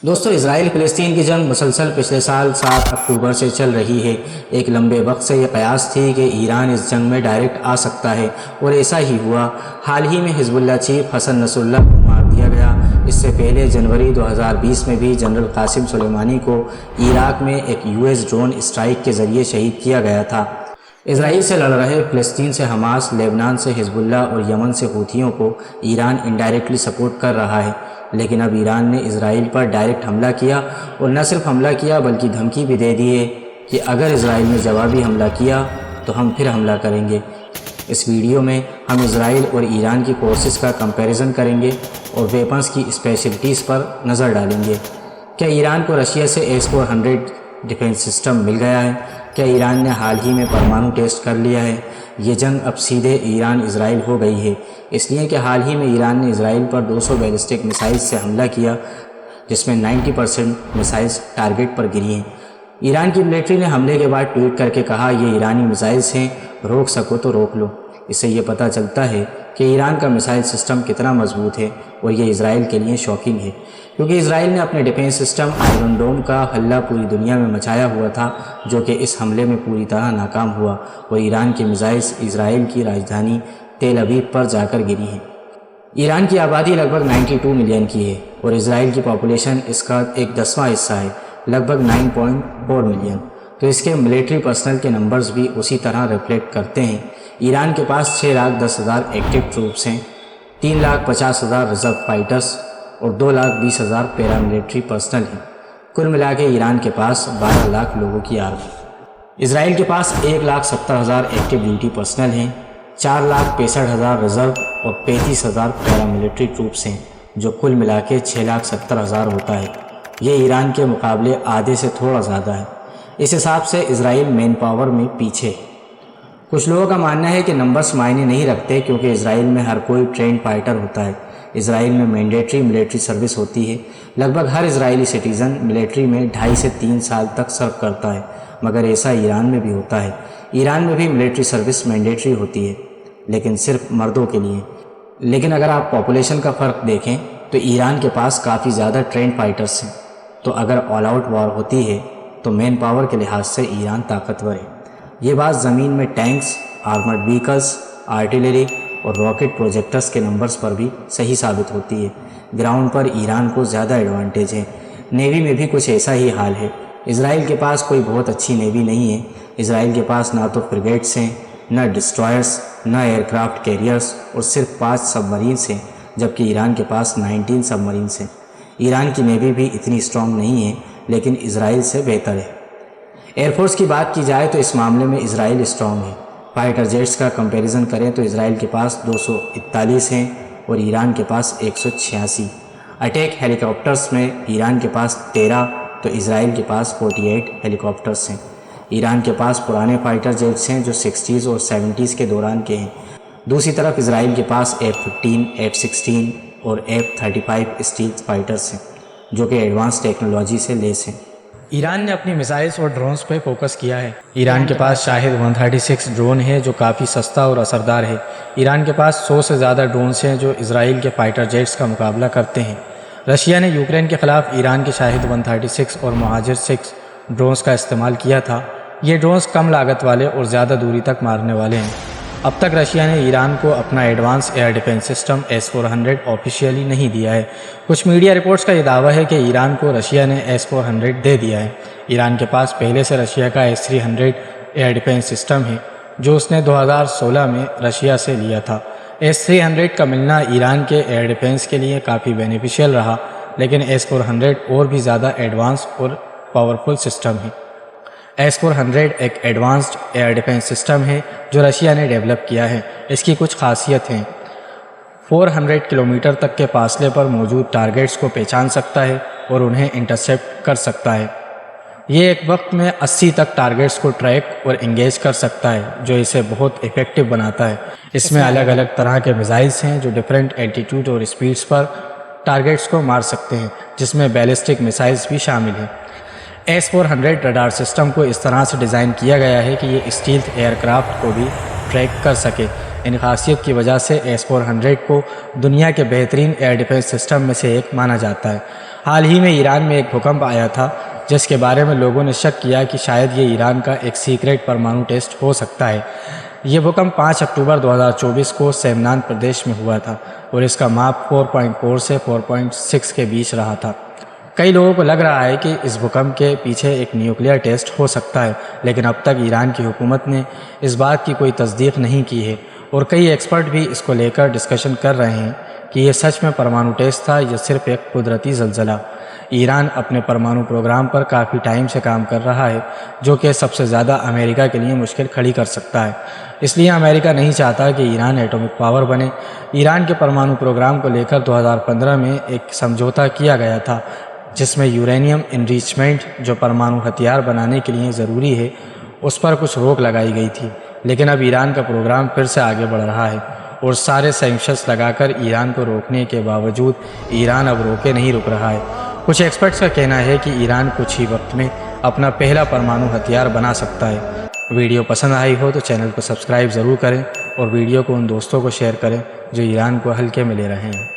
دوستو، اسرائیل فلسطین کی جنگ مسلسل پچھلے سال 7 اکتوبر سے چل رہی ہے۔ ایک لمبے وقت سے یہ قیاس تھی کہ ایران اس جنگ میں ڈائریکٹ آ سکتا ہے، اور ایسا ہی ہوا۔ حال ہی میں حزب اللہ چیف حسن نصر اللہ کو مار دیا گیا۔ اس سے پہلے جنوری 2020 میں بھی جنرل قاسم سلیمانی کو عراق میں ایک US ڈرون اسٹرائیک کے ذریعے شہید کیا گیا تھا۔ اسرائیل سے لڑ رہے فلسطین سے حماس، لیبنان سے حزب اللہ اور یمن سے حوثیوں کو ایران انڈائریکٹلی سپورٹ کر رہا ہے، لیکن اب ایران نے اسرائیل پر ڈائریکٹ حملہ کیا، اور نہ صرف حملہ کیا بلکہ دھمکی بھی دے دی ہے کہ اگر اسرائیل نے جوابی حملہ کیا تو ہم پھر حملہ کریں گے۔ اس ویڈیو میں ہم اسرائیل اور ایران کی فورسز کا کمپیریزن کریں گے اور ویپنز کی اسپیشلٹیز پر نظر ڈالیں گے۔ کیا ایران کو رشیا سے S-400 ڈیفنس سسٹم مل گیا ہے؟ کیا ایران نے حال ہی میں پرمانو ٹیسٹ کر لیا ہے؟ یہ جنگ اب سیدھے ایران اسرائیل ہو گئی ہے، اس لیے کہ حال ہی میں ایران نے اسرائیل پر 200 بیلسٹک میسائلز سے حملہ کیا، جس میں 90% میسائلز ٹارگٹ پر گری ہیں۔ ایران کی ملٹری نے حملے کے بعد ٹویٹ کر کے کہا، یہ ایرانی میسائلز ہیں، روک سکو تو روک لو۔ اس سے یہ پتہ چلتا ہے کہ ایران کا میسائل سسٹم کتنا مضبوط ہے، اور یہ اسرائیل کے لیے شاکنگ ہے، کیونکہ اسرائیل نے اپنے ڈیفنس سسٹم آئرن ڈوم کا ہلہ پوری دنیا میں مچایا ہوا تھا، جو کہ اس حملے میں پوری طرح ناکام ہوا، اور ایران کے میسائلز اسرائیل کی راجدھانی تیل ابیب پر جا کر گری ہیں۔ ایران کی آبادی لگ بھگ 92 ملین کی ہے، اور اسرائیل کی پاپولیشن اس کا 1/10واں حصہ ہے، لگ بھگ 9.4 ملین۔ تو اس کے ملٹری پرسنل کے نمبرز بھی اسی طرح ریفلیکٹ کرتے ہیں۔ ایران کے پاس 6,10,000 ایکٹیو ٹروپس ہیں، 3,50,000 ریزرو فائٹرز اور 2,20,000 پیرا ملٹری پرسنل ہیں۔ کل ملا کے ایران کے پاس 12 لاکھ لوگوں کی آرمی۔ اسرائیل کے پاس 1,70,000 ایکٹیو ڈیوٹی پرسنل ہیں، 4,65,000 ریزرو اور 35,000 پیرا ملٹری ٹروپس ہیں، جو کل ملا کے 6,70,000 ہوتا ہے۔ یہ ایران کے مقابلے آدھے سے تھوڑا زیادہ ہے۔ اس حساب سے اسرائیل مین پاور میں پیچھے ہے۔ کچھ لوگوں کا ماننا ہے کہ نمبرز معنی نہیں رکھتے، کیونکہ اسرائیل میں ہر کوئی ٹرینڈ فائٹر ہوتا ہے۔ اسرائیل میں مینڈیٹری ملٹری سروس ہوتی ہے، لگ بھگ ہر اسرائیلی سٹیزن ملٹری میں 2.5 سے 3 سال تک سرو کرتا ہے، مگر ایسا ایران میں بھی ہوتا ہے۔ ایران میں بھی ملٹری سروس مینڈیٹری ہوتی ہے، لیکن صرف مردوں کے لیے۔ لیکن اگر آپ پاپولیشن کا فرق دیکھیں تو ایران کے پاس کافی زیادہ ٹرینڈ فائٹرز ہیں، تو اگر آل آؤٹ وار ہوتی ہے تو مین پاور کے لحاظ سے ایران طاقتور ہے۔ یہ بات زمین میں ٹینکس، آرمرڈ وہیکلز، آرٹلری اور راکٹ پروجیکٹرز کے نمبرز پر بھی صحیح ثابت ہوتی ہے۔ گراؤنڈ پر ایران کو زیادہ ایڈوانٹیج ہے۔ نیوی میں بھی کچھ ایسا ہی حال ہے۔ اسرائیل کے پاس کوئی بہت اچھی نیوی نہیں ہے۔ اسرائیل کے پاس نہ تو فریگیٹس ہیں، نہ ڈسٹرائرز، نہ ایئر کرافٹ کیریئرز، اور صرف 5 سب مرینس ہیں، جبکہ ایران کے پاس 19 سب مرینس ہیں۔ ایران کی نیوی بھی اتنی اسٹرانگ نہیں ہے، لیکن اسرائیل سے بہتر ہے۔ ایئر فورس کی بات کی جائے تو اس معاملے میں اسرائیل اسٹرانگ ہے۔ فائٹر جیٹس کا کمپیریزن کریں تو اسرائیل کے پاس 241 ہیں اور ایران کے پاس 186۔ اٹیک ہیلی کاپٹرز میں ایران کے پاس 13 تو اسرائیل کے پاس 48 ہیلی کاپٹرز ہیں۔ ایران کے پاس پرانے فائٹر جیٹس ہیں جو 60s اور 70s کے دوران کے ہیں۔ دوسری طرف اسرائیل کے پاس F-15، F-16 اور F-35 اسٹیلتھ فائٹرز ہیں، جو کہ ایڈوانس ٹیکنالوجی سے لیس ہیں۔ ایران نے اپنی میزائلز اور ڈرونز پہ فوکس کیا ہے۔ ایران کے پاس شاہد 136 ڈرون ہے جو کافی سستا اور اثردار ہے۔ ایران کے پاس 100 سے زیادہ ڈرونز ہیں جو اسرائیل کے فائٹر جیٹس کا مقابلہ کرتے ہیں۔ رشیا نے یوکرین کے خلاف ایران کے شاہد 136 اور مہاجر 6 ڈرونز کا استعمال کیا تھا۔ یہ ڈرونز کم لاگت والے اور زیادہ دوری تک مارنے والے ہیں۔ اب تک رشیا نے ایران کو اپنا advance air defence system S-400 officially نہیں دیا ہے۔ کچھ میڈیا رپورٹس کا یہ دعویٰ ہے کہ ایران کو رشیا نے S-400 دے دیا ہے۔ ایران کے پاس پہلے سے رشیا کا S-300 ایئر ڈیفنس سسٹم ہے، جو اس نے 2016 میں رشیا سے لیا تھا۔ S-300 کا ملنا ایران کے ایئر ڈیفنس کے لیے کافی بینیفیشیل رہا، لیکن S-400 اور بھی زیادہ ایڈوانس اور پاورفل سسٹم ہے۔ S-400 ایک ایڈوانسڈ ایئر ڈیفنس سسٹم ہے جو رشیا نے ڈیولپ کیا ہے۔ اس کی کچھ خاصیت ہیں۔ 400 کلومیٹر تک کے فاصلے پر موجود ٹارگیٹس کو پہچان سکتا ہے اور انہیں انٹرسیپٹ کر سکتا ہے۔ یہ ایک وقت میں 80 تک ٹارگیٹس کو ٹریک اور انگیج کر سکتا ہے، جو اسے بہت ایفیکٹو بناتا ہے۔ اس میں الگ الگ طرح کے میزائلز ہیں جو ڈیفرنٹ ایلٹیٹیوڈ اور اسپیڈز پر ٹارگیٹس کو مار سکتے ہیں، جس میں بیلسٹک میزائلز بھی شامل ہیں۔ S-400 رڈار سسٹم کو اس طرح سے ڈیزائن کیا گیا ہے کہ یہ اسٹیلتھ ایئر کرافٹ کو بھی ٹریک کر سکے۔ ان خاصیت کی وجہ سے S-400 کو دنیا کے بہترین ایئر ڈیفنس سسٹم میں سے ایک مانا جاتا ہے۔ حال ہی میں ایران میں ایک بھوکمپ آیا تھا جس کے بارے میں لوگوں نے شک کیا کہ شاید یہ ایران کا ایک سیکریٹ پرمانو ٹیسٹ ہو سکتا ہے۔ یہ بھوکمپ 5 اکتوبر 2024 کو سیمنان پردیش میں ہوا تھا اور اس کا ماپ 4.4 سے 4.6 کے بیچ رہا تھا۔ کئی لوگوں کو لگ رہا ہے کہ اس بھوکمپ کے پیچھے ایک نیوکلیئر ٹیسٹ ہو سکتا ہے، لیکن اب تک ایران کی حکومت نے اس بات کی کوئی تصدیق نہیں کی ہے، اور کئی ایکسپرٹ بھی اس کو لے کر ڈسکشن کر رہے ہیں کہ یہ سچ میں پرمانو ٹیسٹ تھا یا صرف ایک قدرتی زلزلہ۔ ایران اپنے پرمانو پروگرام پر کافی ٹائم سے کام کر رہا ہے، جو کہ سب سے زیادہ امریکہ کے لیے مشکل کھڑی کر سکتا ہے۔ اس لیے امریکہ نہیں چاہتا کہ ایران ایٹمک پاور بنے۔ ایران کے پرمانو پروگرام کو لے کر 2015 میں ایک سمجھوتا کیا گیا تھا جس میں یورینیم انریچمنٹ جو پرمانو ہتھیار بنانے کے لیے ضروری ہے اس پر کچھ روک لگائی گئی تھی، لیکن اب ایران کا پروگرام پھر سے آگے بڑھ رہا ہے اور سارے سینکشنز لگا کر ایران کو روکنے کے باوجود ایران اب روکے نہیں رک رہا ہے۔ کچھ ایکسپرٹس کا کہنا ہے کہ ایران کچھ ہی وقت میں اپنا پہلا پرمانو ہتھیار بنا سکتا ہے۔ ویڈیو پسند آئی ہو تو چینل کو سبسکرائب ضرور کریں اور ویڈیو کو ان دوستوں کو شیئر کریں جو ایران کو ہلکے میں لے رہے ہیں۔